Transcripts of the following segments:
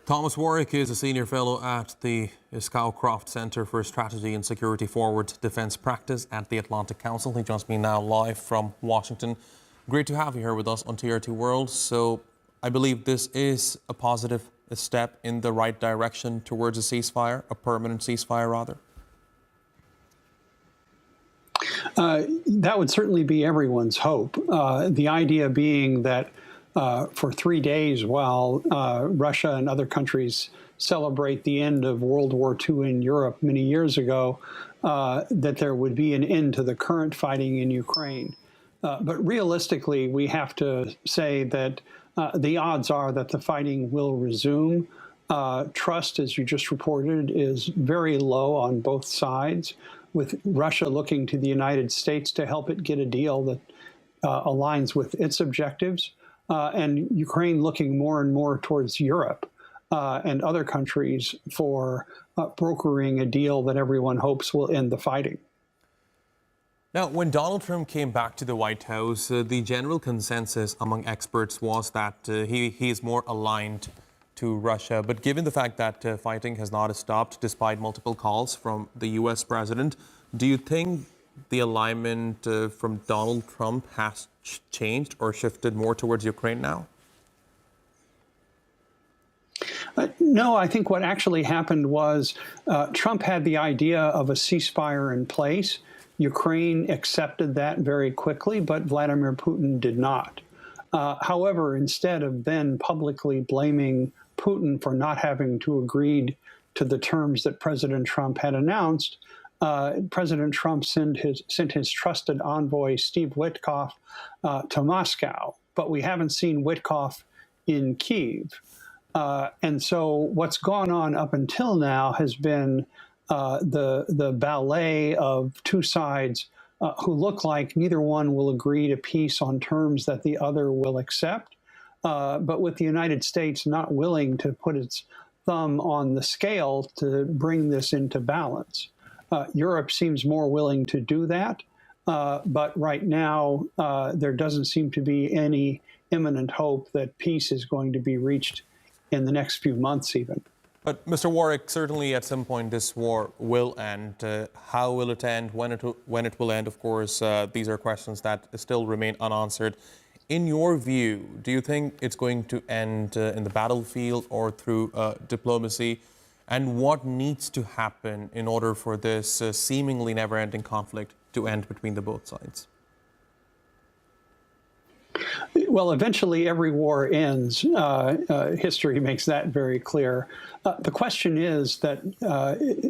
Thomas Warrick is a senior fellow at the Scowcroft Centre for Strategy and Security Forward Defence Practice at the Atlantic Council. He joins me now live from Washington. Great to have you here with us on TRT World. So I believe this is a positive step in the right direction towards a ceasefire, a permanent ceasefire rather. That would certainly be everyone's hope. The idea being that for 3 days while Russia and other countries celebrate the end of World War II in Europe many years ago, that there would be an end to the current fighting in Ukraine. But realistically, we have to say that the odds are that the fighting will resume. Trust, as you just reported, is very low on both sides, with Russia looking to the United States to help it get a deal that aligns with its objectives, and Ukraine looking more and more towards Europe and other countries for brokering a deal that everyone hopes will end the fighting. Now, when Donald Trump came back to the White House, the general consensus among experts was that he is more aligned to Russia. But given the fact that fighting has not stopped despite multiple calls from the U.S. president, do you think the alignment from Donald Trump has changed or shifted more towards Ukraine now? No, I think what actually happened was Trump had the idea of a ceasefire in place. Ukraine accepted that very quickly, but Vladimir Putin did not. However, instead of then publicly blaming Putin for not having to agree to the terms that President Trump had announced, President Trump sent his trusted envoy, Steve Witkoff, to Moscow. But we haven't seen Witkoff in Kyiv. And so what's gone on up until now has been the ballet of two sides who look like neither one will agree to peace on terms that the other will accept, but with the United States not willing to put its thumb on the scale to bring this into balance. Europe seems more willing to do that, but right now there doesn't seem to be any imminent hope that peace is going to be reached in the next few months even. But Mr. Warrick, certainly at some point this war will end. How will it end? When it will end? Of course, these are questions that still remain unanswered. In your view, do you think it's going to end in the battlefield or through diplomacy? And what needs to happen in order for this seemingly never-ending conflict to end between the both sides? Well, eventually every war ends. History makes that very clear. The question is that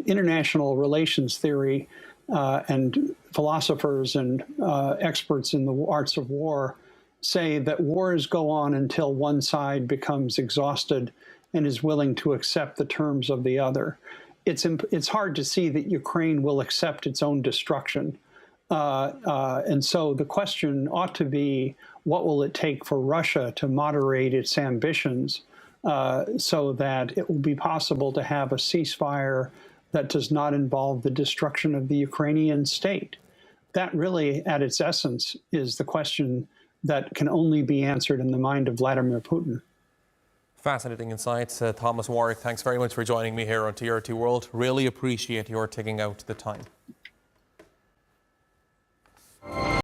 international relations theory and philosophers and experts in the arts of war say that wars go on until one side becomes exhausted and is willing to accept the terms of the other. It's hard to see that Ukraine will accept its own destruction. And so the question ought to be, what will it take for Russia to moderate its ambitions so that it will be possible to have a ceasefire that does not involve the destruction of the Ukrainian state? That really, at its essence, is the question that can only be answered in the mind of Vladimir Putin. Fascinating insights. Thomas Warrick, thanks very much for joining me here on TRT World. Really appreciate your taking out the time.